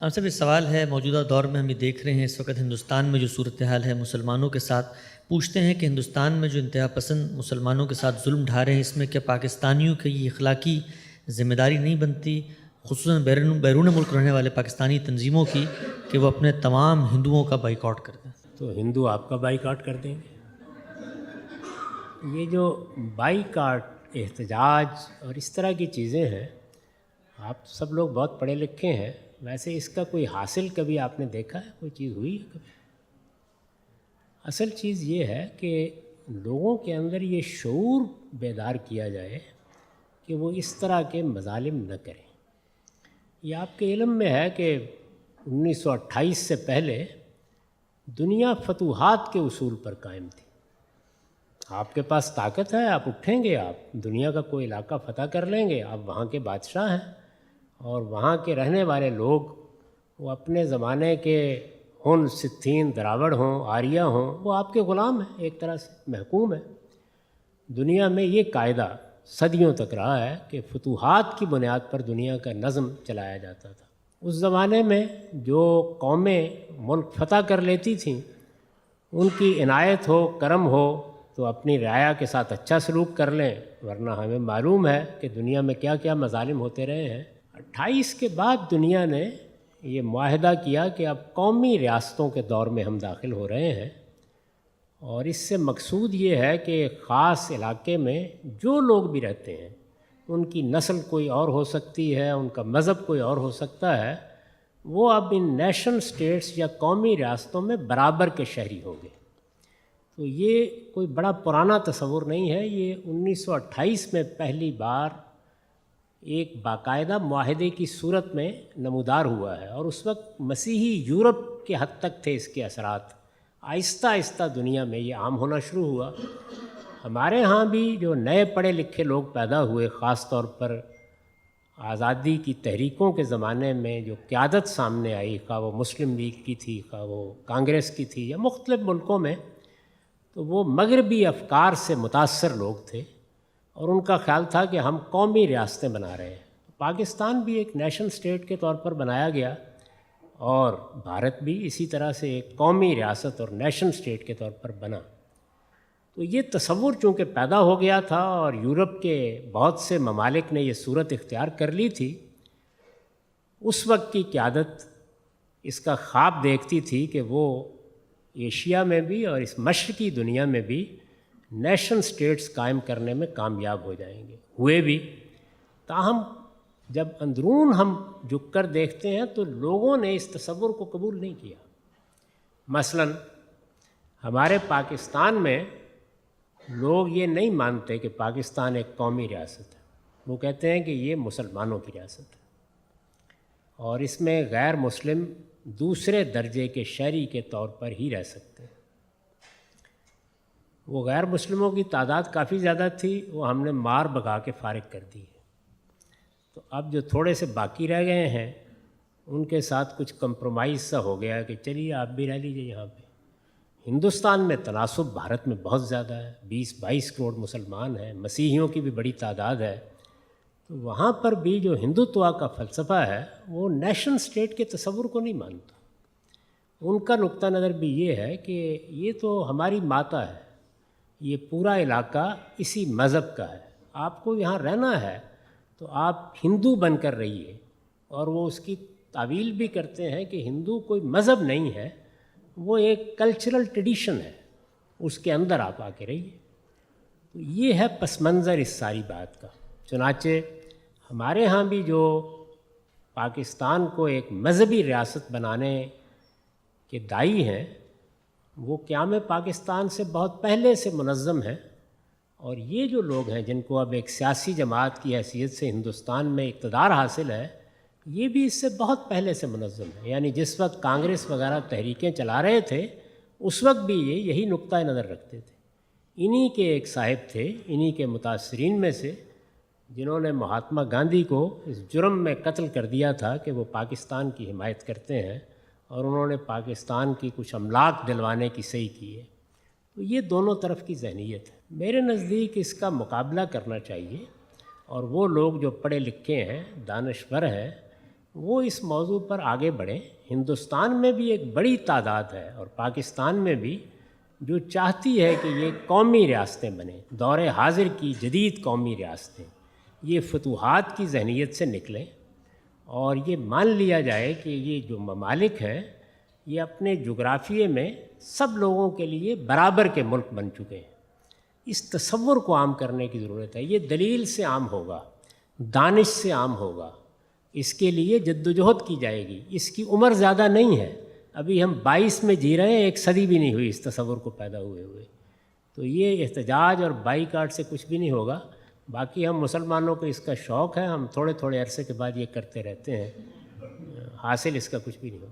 آپ سے بھی سوال ہے، موجودہ دور میں ہم یہ دیکھ رہے ہیں اس وقت ہندوستان میں جو صورتحال ہے مسلمانوں کے ساتھ، پوچھتے ہیں کہ ہندوستان میں جو انتہا پسند مسلمانوں کے ساتھ ظلم ڈھا رہے ہیں، اس میں کیا پاکستانیوں کی یہ اخلاقی ذمہ داری نہیں بنتی، خصوصاً بیرون ملک رہنے والے پاکستانی تنظیموں کی، کہ وہ اپنے تمام ہندوؤں کا بائیکاٹ کر دیں؟ تو ہندو آپ کا بائیکاٹ کر دیں گے؟ یہ جو بائیکاٹ، احتجاج اور اس طرح کی چیزیں ہیں، آپ سب لوگ بہت پڑھے لکھے ہیں، ویسے اس کا کوئی حاصل کبھی آپ نے دیکھا ہے؟ کوئی چیز ہوئی ہے کبھی؟ اصل چیز یہ ہے کہ لوگوں کے اندر یہ شعور بیدار کیا جائے کہ وہ اس طرح کے مظالم نہ کریں۔ یہ آپ کے علم میں ہے کہ 1928 سے پہلے دنیا فتوحات کے اصول پر قائم تھی۔ آپ کے پاس طاقت ہے، آپ اٹھیں گے، آپ دنیا کا کوئی علاقہ فتح کر لیں گے، آپ وہاں کے بادشاہ ہیں، اور وہاں کے رہنے والے لوگ وہ اپنے زمانے کے ہن، ستھین، دراوڑ ہوں، آریہ ہوں، وہ آپ کے غلام ہیں، ایک طرح سے محکوم ہیں۔ دنیا میں یہ قاعدہ صدیوں تک رہا ہے کہ فتوحات کی بنیاد پر دنیا کا نظم چلایا جاتا تھا۔ اس زمانے میں جو قومیں ملک فتح کر لیتی تھیں، ان کی عنایت ہو، کرم ہو، تو اپنی رعایا کے ساتھ اچھا سلوک کر لیں، ورنہ ہمیں معلوم ہے کہ دنیا میں کیا کیا مظالم ہوتے رہے ہیں۔ 28 کے بعد دنیا نے یہ معاہدہ کیا کہ اب قومی ریاستوں کے دور میں ہم داخل ہو رہے ہیں، اور اس سے مقصود یہ ہے کہ ایک خاص علاقے میں جو لوگ بھی رہتے ہیں، ان کی نسل کوئی اور ہو سکتی ہے، ان کا مذہب کوئی اور ہو سکتا ہے، وہ اب ان نیشن سٹیٹس یا قومی ریاستوں میں برابر کے شہری ہوں گے۔ تو یہ کوئی بڑا پرانا تصور نہیں ہے، یہ 1928 میں پہلی بار ایک باقاعدہ معاہدے کی صورت میں نمودار ہوا ہے، اور اس وقت مسیحی یورپ کے حد تک تھے اس کے اثرات۔ آہستہ آہستہ دنیا میں یہ عام ہونا شروع ہوا۔ ہمارے ہاں بھی جو نئے پڑھے لکھے لوگ پیدا ہوئے، خاص طور پر آزادی کی تحریکوں کے زمانے میں جو قیادت سامنے آئی، خواہ وہ مسلم لیگ کی تھی، خواہ وہ کانگریس کی تھی، یا مختلف ملکوں میں، تو وہ مغربی افکار سے متاثر لوگ تھے، اور ان کا خیال تھا کہ ہم قومی ریاستیں بنا رہے ہیں۔ پاکستان بھی ایک نیشن سٹیٹ کے طور پر بنایا گیا، اور بھارت بھی اسی طرح سے ایک قومی ریاست اور نیشن سٹیٹ کے طور پر بنا۔ تو یہ تصور چونکہ پیدا ہو گیا تھا، اور یورپ کے بہت سے ممالک نے یہ صورت اختیار کر لی تھی، اس وقت کی قیادت اس کا خواب دیکھتی تھی کہ وہ ایشیا میں بھی اور اس مشرقی دنیا میں بھی نیشن سٹیٹس قائم کرنے میں کامیاب ہو جائیں گے، ہوئے بھی۔ تاہم جب اندرون ہم جھک کر دیکھتے ہیں تو لوگوں نے اس تصور کو قبول نہیں کیا۔ مثلاً ہمارے پاکستان میں لوگ یہ نہیں مانتے کہ پاکستان ایک قومی ریاست ہے، وہ کہتے ہیں کہ یہ مسلمانوں کی ریاست ہے، اور اس میں غیر مسلم دوسرے درجے کے شہری کے طور پر ہی رہ سکتے ہیں۔ وہ غیر مسلموں کی تعداد کافی زیادہ تھی، وہ ہم نے مار بھگا کے فارغ کر دی ہے۔ تو اب جو تھوڑے سے باقی رہ گئے ہیں، ان کے ساتھ کچھ کمپرومائز سا ہو گیا کہ چلیے آپ بھی رہ لیجیے یہاں پہ۔ ہندوستان میں تناسب بھارت میں بہت زیادہ ہے، 20-22 کروڑ مسلمان ہیں، مسیحیوں کی بھی بڑی تعداد ہے، تو وہاں پر بھی جو ہندوتوا کا فلسفہ ہے وہ نیشن سٹیٹ کے تصور کو نہیں مانتا۔ ان کا نقطہ نظر بھی یہ ہے کہ یہ تو ہماری ماتا ہے، یہ پورا علاقہ اسی مذہب کا ہے، آپ کو یہاں رہنا ہے تو آپ ہندو بن کر رہیے۔ اور وہ اس کی تعویل بھی کرتے ہیں کہ ہندو کوئی مذہب نہیں ہے، وہ ایک کلچرل ٹریڈیشن ہے، اس کے اندر آپ آ کے رہیے۔ تو یہ ہے پس منظر اس ساری بات کا۔ چنانچہ ہمارے ہاں بھی جو پاکستان کو ایک مذہبی ریاست بنانے کے داعی ہیں، وہ قیام پاکستان سے بہت پہلے سے منظم ہیں، اور یہ جو لوگ ہیں جن کو اب ایک سیاسی جماعت کی حیثیت سے ہندوستان میں اقتدار حاصل ہے، یہ بھی اس سے بہت پہلے سے منظم ہے۔ یعنی جس وقت کانگریس وغیرہ تحریکیں چلا رہے تھے، اس وقت بھی یہ یہی نقطہ نظر رکھتے تھے۔ انہی کے ایک صاحب تھے، انہی کے متاثرین میں سے، جنہوں نے مہاتما گاندھی کو اس جرم میں قتل کر دیا تھا کہ وہ پاکستان کی حمایت کرتے ہیں، اور انہوں نے پاکستان کی کچھ املاک دلوانے کی صحیح کی ہے۔ تو یہ دونوں طرف کی ذہنیت ہے۔ میرے نزدیک اس کا مقابلہ کرنا چاہیے، اور وہ لوگ جو پڑھے لکھے ہیں، دانشور ہیں، وہ اس موضوع پر آگے بڑھیں. ہندوستان میں بھی ایک بڑی تعداد ہے اور پاکستان میں بھی جو چاہتی ہے کہ یہ قومی ریاستیں بنیں، دور حاضر کی جدید قومی ریاستیں، یہ فتوحات کی ذہنیت سے نکلیں اور یہ مان لیا جائے کہ یہ جو ممالک ہیں یہ اپنے جغرافیے میں سب لوگوں کے لیے برابر کے ملک بن چکے ہیں. اس تصور کو عام کرنے کی ضرورت ہے. یہ دلیل سے عام ہوگا، دانش سے عام ہوگا. اس کے لیے جدوجہد کی جائے گی. اس کی عمر زیادہ نہیں ہے، ابھی ہم 22 میں جی رہے ہیں، 1 صدی بھی نہیں ہوئی اس تصور کو پیدا ہوئے. تو یہ احتجاج اور بائیکاٹ سے کچھ بھی نہیں ہوگا. باقی ہم مسلمانوں کو اس کا شوق ہے، ہم تھوڑے تھوڑے عرصے کے بعد یہ کرتے رہتے ہیں، حاصل اس کا کچھ بھی نہیں ہوگا.